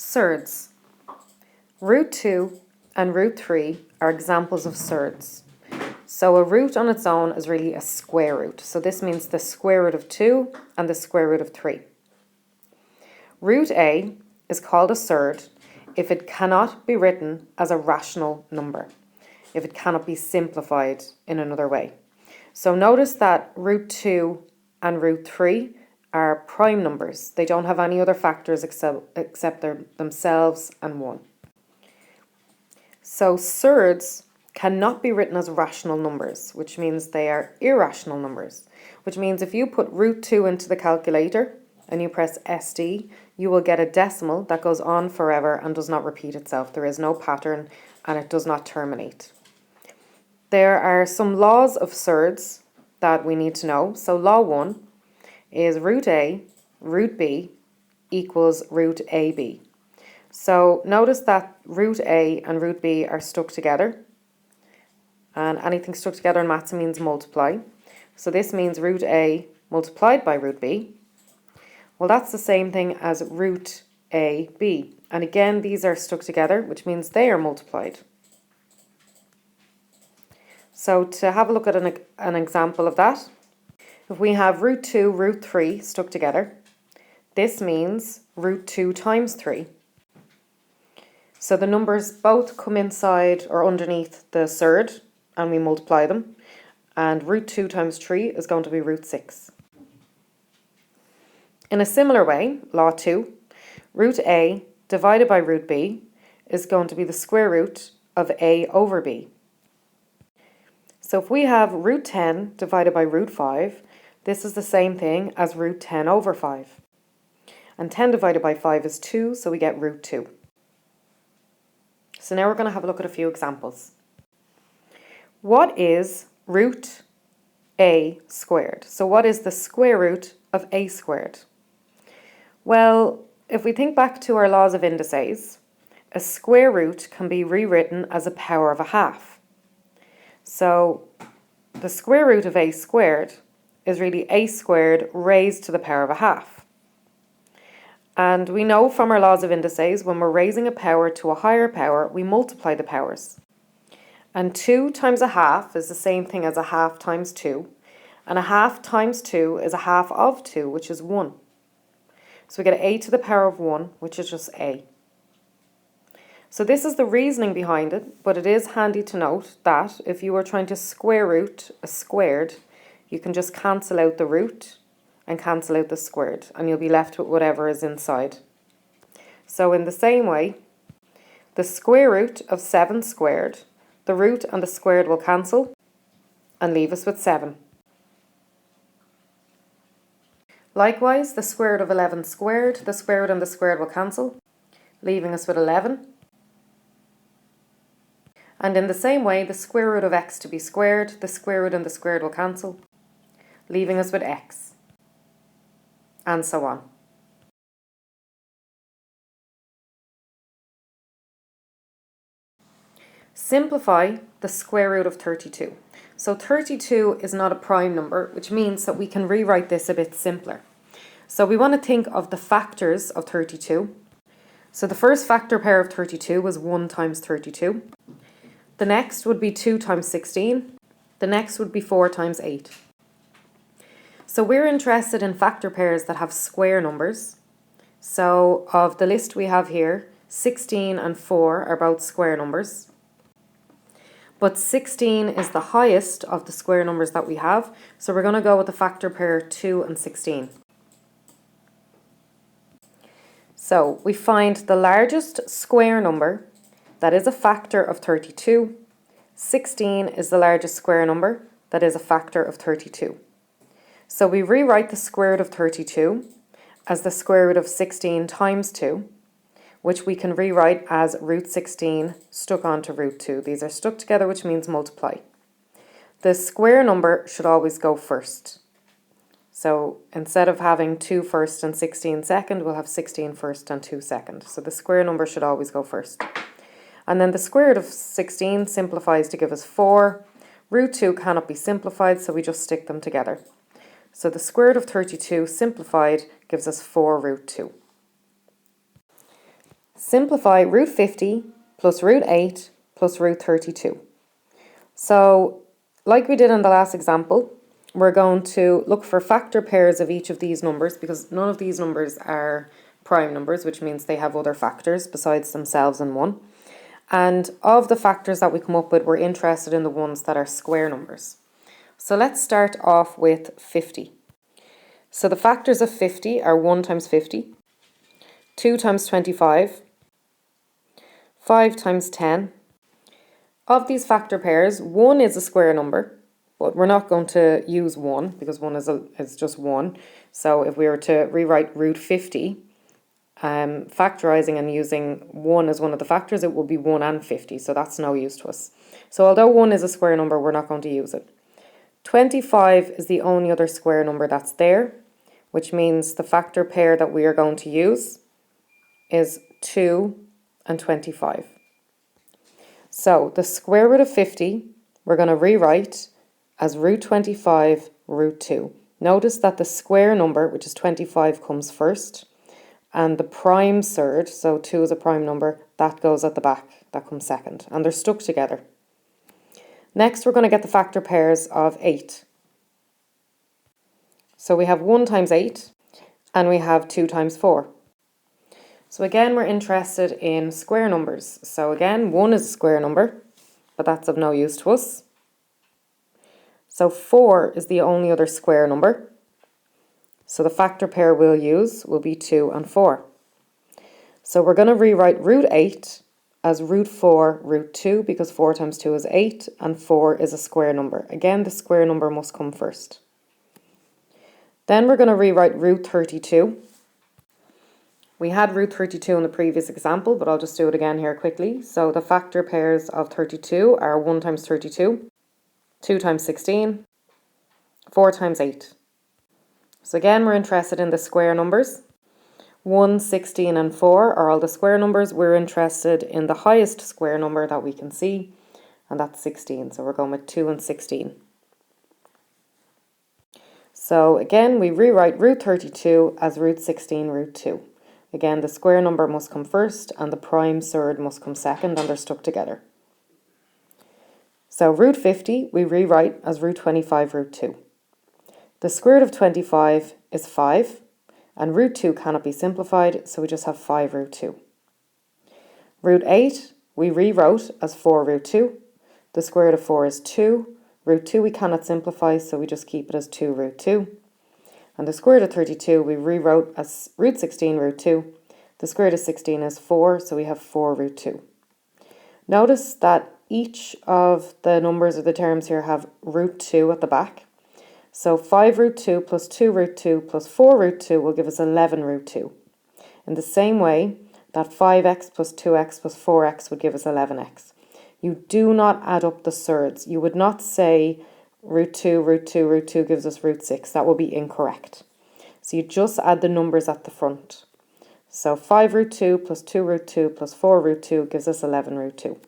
Surds. Root 2 and root 3 are examples of surds. So a root on its own is really a square root. So this means the square root of 2 and the square root of 3. Root A is called a surd if it cannot be written as a rational number, if it cannot be simplified in another way. So notice that root 2 and root 3 are prime numbers. They don't have any other factors except themselves and 1. So surds cannot be written as rational numbers, which means they are irrational numbers, which means if you put root 2 into the calculator and you press SD, you will get a decimal that goes on forever and does not repeat itself. There is no pattern and it does not terminate. There are some laws of surds that we need to know. So law 1 is root A, root B equals root AB. So notice that root A and root B are stuck together. And anything stuck together in maths means multiply. So this means root A multiplied by root B. Well, that's the same thing as root AB. And again, these are stuck together, which means they are multiplied. So to have a look at an example of that, if we have root 2, root 3 stuck together, this means root 2 times 3. So the numbers both come inside or underneath the surd and we multiply them. And root 2 times 3 is going to be root 6. In a similar way, law 2, root A divided by root B is going to be the square root of A over B. So if we have root 10 divided by root 5, this is the same thing as root 10 over 5. And 10 divided by 5 is 2, so we get root 2. So now we're going to have a look at a few examples. What is root A squared? So what is the square root of A squared? Well, if we think back to our laws of indices, a square root can be rewritten as a power of a half. So the square root of A squared is really A squared raised to the power of a half. And we know from our laws of indices, when we're raising a power to a higher power, we multiply the powers. And 2 times a half is the same thing as a half times 2. And a half times 2 is a half of 2, which is 1. So we get A to the power of 1, which is just A. So this is the reasoning behind it, but it is handy to note that if you were trying to square root a squared, you can just cancel out the root and cancel out the squared, and you'll be left with whatever is inside. So in the same way, the square root of 7 squared, the root and the squared will cancel and leave us with 7. Likewise, the square root of 11 squared, the square root and the squared will cancel, leaving us with 11. And in the same way, the square root of x to be squared, the square root and the squared will cancel, leaving us with x. And so on. Simplify the square root of 32. So 32 is not a prime number, which means that we can rewrite this a bit simpler. So we want to think of the factors of 32. So the first factor pair of 32 was 1 times 32. The next would be 2 times 16. The next would be 4 times 8. So we're interested in factor pairs that have square numbers. So of the list we have here, 16 and 4 are both square numbers. But 16 is the highest of the square numbers that we have. So we're going to go with the factor pair 2 and 16. So we find the largest square number that is a factor of 32. 16 is the largest square number that is a factor of 32. So we rewrite the square root of 32 as the square root of 16 times 2, which we can rewrite as root 16 stuck onto root 2. These are stuck together, which means multiply. The square number should always go first. So instead of having 2 first and 16 second, we'll have 16 first and 2 second. So the square number should always go first. And then the square root of 16 simplifies to give us 4. Root 2 cannot be simplified, so we just stick them together. So the square root of 32 simplified gives us 4 root 2. simplify root 50 plus root 8 plus root 32. So, like we did in the last example, we're going to look for factor pairs of each of these numbers because none of these numbers are prime numbers, which means they have other factors besides themselves and 1. And of the factors that we come up with, we're interested in the ones that are square numbers. So let's start off with 50. So the factors of 50 are 1 times 50, 2 times 25, 5 times 10. Of these factor pairs, 1 is a square number, but we're not going to use 1 because 1 is just 1. So if we were to rewrite root 50, factorising and using 1 as one of the factors, it will be 1 and 50, so that's no use to us. So although 1 is a square number, we're not going to use it. 25 is the only other square number that's there, which means the factor pair that we are going to use is 2 and 25. So the square root of 50, we're going to rewrite as root 25 root 2. Notice that the square number, which is 25, comes first, and the prime surd, so 2 is a prime number, that goes at the back, that comes second, and they're stuck together. Next, we're going to get the factor pairs of 8. So we have 1 times 8, and we have 2 times 4. So again, we're interested in square numbers. So again, 1 is a square number, but that's of no use to us. So 4 is the only other square number. So the factor pair we'll use will be 2 and 4. So we're going to rewrite root 8 as root 4 root 2 because 4 times 2 is 8 and 4 is a square number. Again, the square number must come first. Then we're going to rewrite root 32. We had root 32 in the previous example, but I'll just do it again here quickly. So the factor pairs of 32 are 1 times 32, 2 times 16, 4 times 8. So again, we're interested in the square numbers. 1, 16 and 4 are all the square numbers. We're interested in the highest square number that we can see, and that's 16. So we're going with 2 and 16. So again, we rewrite root 32 as root 16 root 2. Again, the square number must come first and the prime surd must come second, and they're stuck together. So root 50 we rewrite as root 25 root 2. The square root of 25 is 5, and root 2 cannot be simplified, so we just have 5 root 2. Root 8 we rewrote as 4 root 2. The square root of 4 is 2. Root 2 we cannot simplify, so we just keep it as 2 root 2. And the square root of 32 we rewrote as root 16 root 2. The square root of 16 is 4, so we have 4 root 2. Notice that each of the numbers or the terms here have root 2 at the back. So 5 root 2 plus 2 root 2 plus 4 root 2 will give us 11 root 2. In the same way that 5x plus 2x plus 4x would give us 11x. You do not add up the surds. You would not say root 2, root 2, root 2 gives us root 6. That will be incorrect. So you just add the numbers at the front. So 5 root 2 plus 2 root 2 plus 4 root 2 gives us 11 root 2.